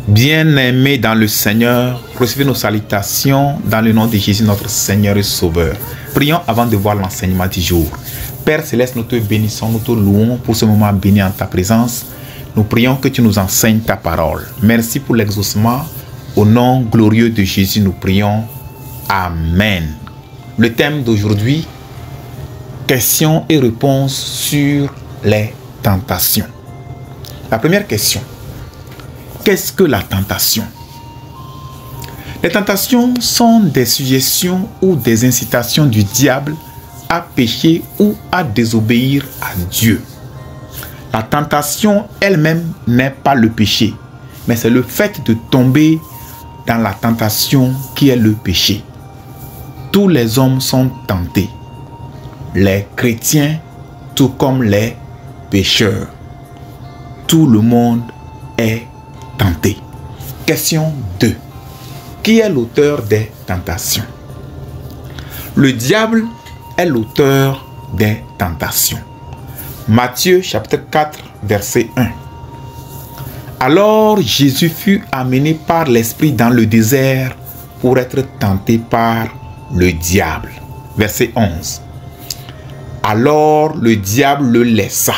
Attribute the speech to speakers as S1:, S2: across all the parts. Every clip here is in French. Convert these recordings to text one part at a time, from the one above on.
S1: Bien-aimés dans le Seigneur, recevez nos salutations dans le nom de Jésus, notre Seigneur et Sauveur. Prions avant de voir l'enseignement du jour. Père Céleste, nous te bénissons, nous te louons pour ce moment béni en ta présence. Nous prions que tu nous enseignes ta parole. Merci pour l'exaucement. Au nom glorieux de Jésus, nous prions. Amen. Le thème d'aujourd'hui, questions et réponses sur les tentations. La première question. Qu'est-ce que la tentation? Les tentations sont des suggestions ou des incitations du diable à pécher ou à désobéir à Dieu. La tentation elle-même n'est pas le péché, mais c'est le fait de tomber dans la tentation qui est le péché. Tous les hommes sont tentés, les chrétiens tout comme les pécheurs. Tout le monde est tenté. Question 2. Qui est l'auteur des tentations? Le diable est l'auteur des tentations. Matthieu chapitre 4 verset 1. Alors Jésus fut amené par l'Esprit dans le désert pour être tenté par le diable. Verset 11. Alors le diable le laissa.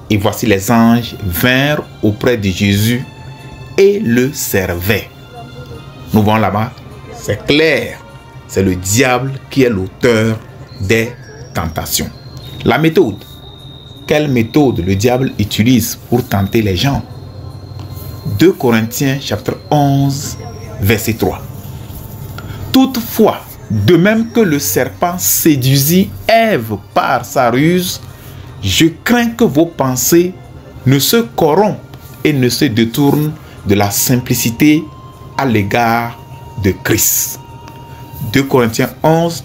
S1: Et voici les anges vinrent auprès de Jésus et le servaient. Nous voyons là-bas, c'est clair. C'est le diable qui est l'auteur des tentations. La méthode. Quelle méthode le diable utilise pour tenter les gens? 2 Corinthiens chapitre 11 verset 3. Toutefois, de même que le serpent séduisit Ève par sa ruse, je crains que vos pensées ne se corrompent et ne se détournent de la simplicité à l'égard de Christ. 2 Corinthiens 11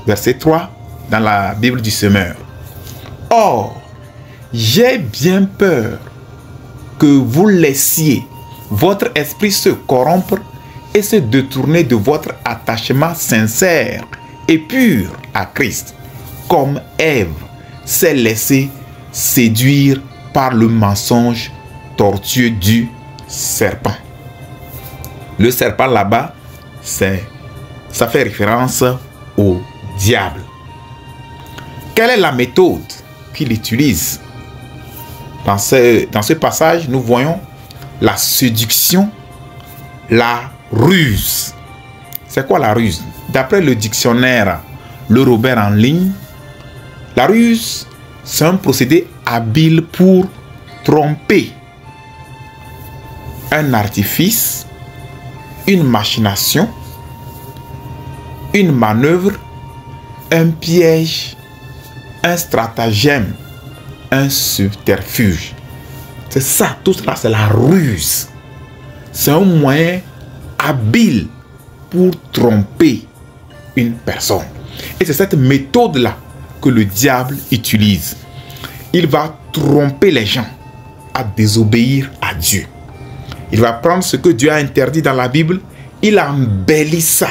S1: verset 3 dans la Bible du Semeur. Or, j'ai bien peur que vous laissiez votre esprit se corrompre et se détourner de votre attachement sincère et pur à Christ, comme Ève s'est laissée séduire par le mensonge tortueux du serpent. Le serpent là-bas, ça fait référence au diable. Quelle est la méthode qu'il utilise? Dans ce passage, nous voyons la séduction, la ruse. C'est quoi la ruse? D'après le dictionnaire Le Robert en ligne, la ruse, c'est un procédé habile pour tromper, un artifice, une machination, une manœuvre, un piège, un stratagème, un subterfuge. C'est ça, tout cela, c'est la ruse. C'est un moyen habile pour tromper une personne. Et c'est cette méthode-là que le diable utilise. Il va tromper les gens à désobéir à Dieu. Il va prendre ce que Dieu a interdit dans la Bible, il embellit ça.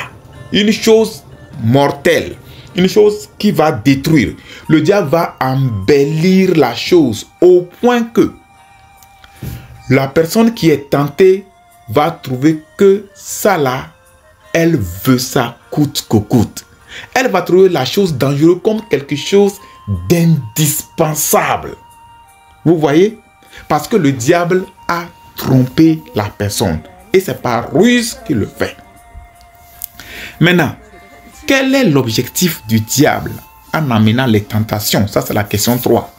S1: Une chose mortelle, une chose qui va détruire. Le diable va embellir la chose au point que la personne qui est tentée va trouver que ça là, elle veut ça coûte que coûte. Elle va trouver la chose dangereuse comme quelque chose d'indispensable. Vous voyez? Parce que le diable a trompé la personne. Et c'est par ruse qu'il le fait. Maintenant, quel est l'objectif du diable en amenant les tentations? Ça, c'est la question 3.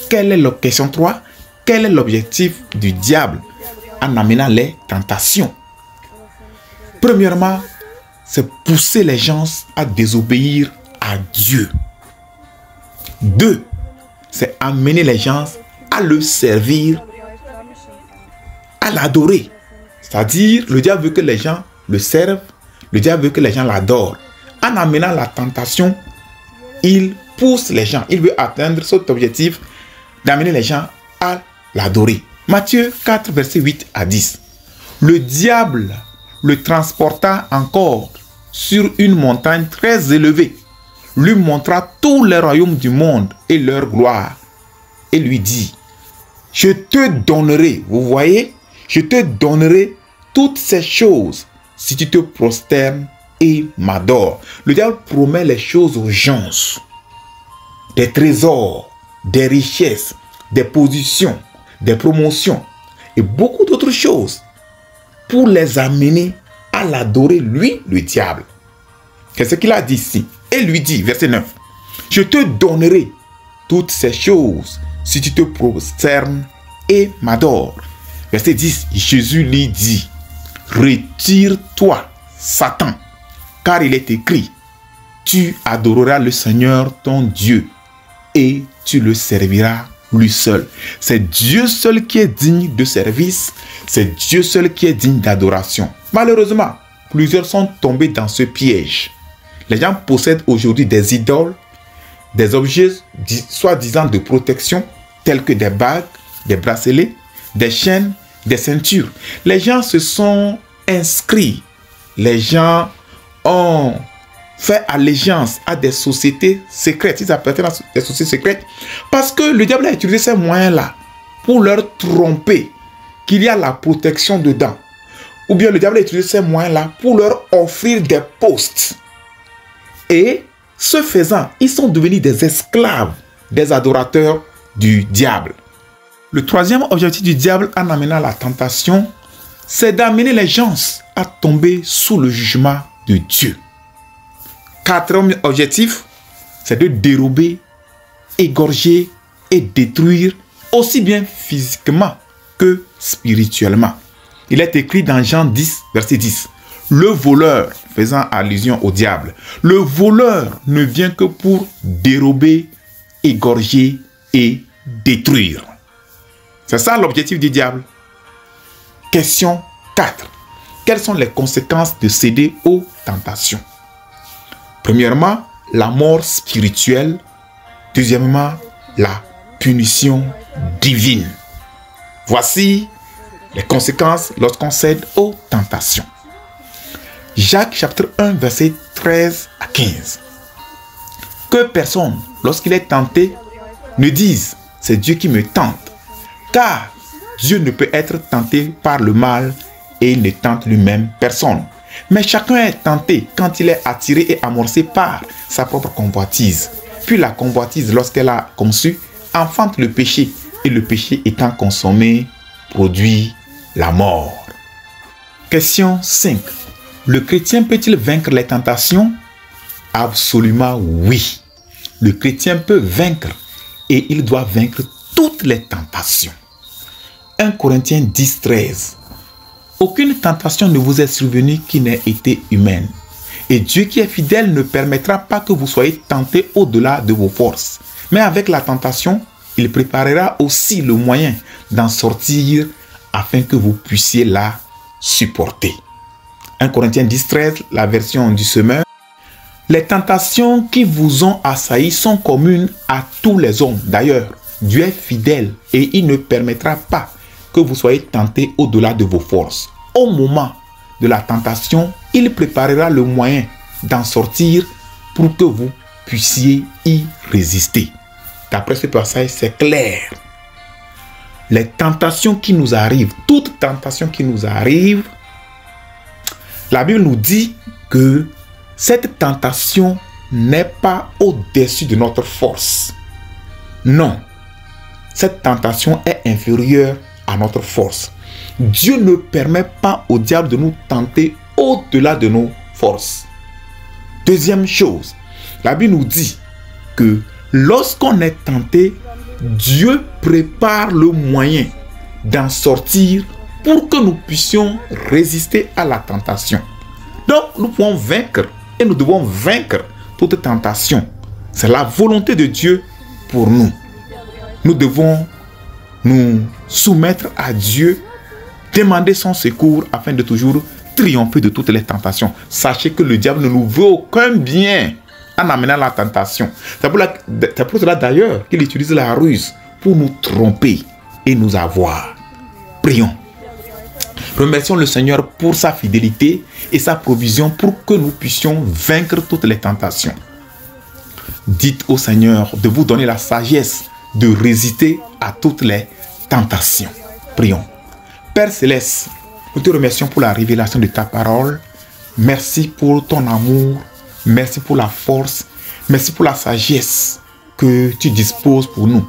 S1: Quelle est la question 3? Quel est l'objectif du diable en amenant les tentations? Premièrement, c'est pousser les gens à désobéir à Dieu. 2, c'est amener les gens à le servir, à l'adorer. C'est-à-dire, le diable veut que les gens le servent, le diable veut que les gens l'adorent. En amenant la tentation, il pousse les gens, il veut atteindre cet objectif d'amener les gens à l'adorer. Matthieu 4, verset 8 à 10. Le diable le transporta encore sur une montagne très élevée, lui montra tous les royaumes du monde et leur gloire, et lui dit, je te donnerai, vous voyez, Je te donnerai toutes ces choses si tu te prosternes et m'adores. Le diable promet les choses aux gens. Des trésors, des richesses, des positions, des promotions et beaucoup d'autres choses pour les amener à l'adorer, lui, le diable. Qu'est-ce qu'il a dit ici? Et lui dit, verset 9, je te donnerai toutes ces choses si tu te prosternes et m'adores. Verset 10, Jésus lui dit, retire-toi, Satan, car il est écrit, tu adoreras le Seigneur ton Dieu et tu le serviras lui seul. C'est Dieu seul qui est digne de service, c'est Dieu seul qui est digne d'adoration. Malheureusement, plusieurs sont tombés dans ce piège. Les gens possèdent aujourd'hui des idoles, des objets soi-disant de protection, tels que des bagues, des bracelets, des chaînes, des ceintures. Les gens se sont inscrits, les gens ont fait allégeance à des sociétés secrètes. Ils appartiennent à des sociétés secrètes parce que le diable a utilisé ces moyens-là pour leur tromper qu'il y a la protection dedans. Ou bien le diable a utilisé ces moyens-là pour leur offrir des postes. Et ce faisant, ils sont devenus des esclaves, des adorateurs du diable. Le troisième objectif du diable en amenant la tentation, c'est d'amener les gens à tomber sous le jugement de Dieu. Quatrième objectif, c'est de dérober, égorger et détruire aussi bien physiquement que spirituellement. Il est écrit dans Jean 10, verset 10. Le voleur, faisant allusion au diable, le voleur ne vient que pour dérober, égorger et détruire. C'est ça l'objectif du diable. Question 4. Quelles sont les conséquences de céder aux tentations? Premièrement, la mort spirituelle. Deuxièmement, la punition divine. Voici les conséquences lorsqu'on cède aux tentations. Jacques chapitre 1, verset 13 à 15. Que personne, lorsqu'il est tenté, ne dise « c'est Dieu qui me tente », car Dieu ne peut être tenté par le mal et il ne tente lui-même personne. Mais chacun est tenté quand il est attiré et amorcé par sa propre convoitise. Puis la convoitise, lorsqu'elle a conçu, enfante le péché. Et le péché étant consommé, produit la mort. Question 5. Le chrétien peut-il vaincre les tentations? Absolument oui. Le chrétien peut vaincre et il doit vaincre toutes les tentations. 1 Corinthiens 10, 13. Aucune tentation ne vous est survenue qui n'ait été humaine. Et Dieu qui est fidèle ne permettra pas que vous soyez tentés au-delà de vos forces. Mais avec la tentation, il préparera aussi le moyen d'en sortir afin que vous puissiez la supporter. 1 Corinthiens 10, 13, la version du semeur. Les tentations qui vous ont assailli sont communes à tous les hommes. D'ailleurs, Dieu est fidèle et il ne permettra pas que vous soyez tentés au-delà de vos forces. Au moment de la tentation, il préparera le moyen d'en sortir pour que vous puissiez y résister. D'après ce passage, c'est clair. Les tentations qui nous arrivent, toute tentation qui nous arrive, la Bible nous dit que cette tentation n'est pas au-dessus de notre force. Non, cette tentation est inférieure à notre force. Dieu ne permet pas au diable de nous tenter au-delà de nos forces. Deuxième chose, la Bible nous dit que lorsqu'on est tenté, Dieu prépare le moyen d'en sortir pour que nous puissions résister à la tentation. Donc, nous pouvons vaincre et nous devons vaincre toute tentation. C'est la volonté de Dieu pour nous. Nous devons nous soumettre à Dieu, demander son secours afin de toujours triompher de toutes les tentations. Sachez que le diable ne nous veut aucun bien en amenant la tentation. C'est pour cela d'ailleurs qu'il utilise la ruse pour nous tromper et nous avoir. Prions. Remercions le Seigneur pour sa fidélité et sa provision pour que nous puissions vaincre toutes les tentations. Dites au Seigneur de vous donner la sagesse de résister à toutes les tentations. Prions. Père Céleste, nous te remercions pour la révélation de ta parole. Merci pour ton amour. Merci pour la force. Merci pour la sagesse que tu disposes pour nous,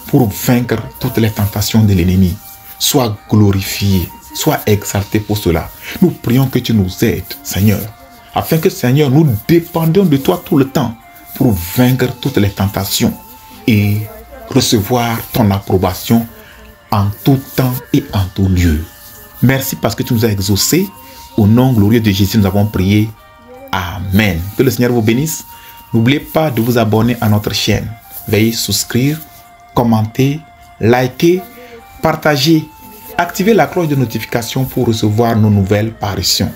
S1: pour vaincre toutes les tentations de l'ennemi. Sois glorifié, sois exalté pour cela. Nous prions que tu nous aides, Seigneur, afin que, Seigneur, nous dépendions de toi tout le temps pour vaincre toutes les tentations et recevoir ton approbation en tout temps et en tout lieu. Merci parce que tu nous as exaucés. Au nom glorieux de Jésus, nous avons prié. Amen. Que le Seigneur vous bénisse. N'oubliez pas de vous abonner à notre chaîne. Veuillez souscrire, commenter, liker, partager. Activez la cloche de notification pour recevoir nos nouvelles parutions.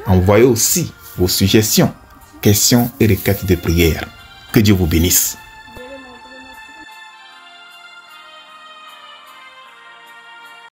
S1: Envoyez aussi vos suggestions, questions et requêtes de prière. Que Dieu vous bénisse.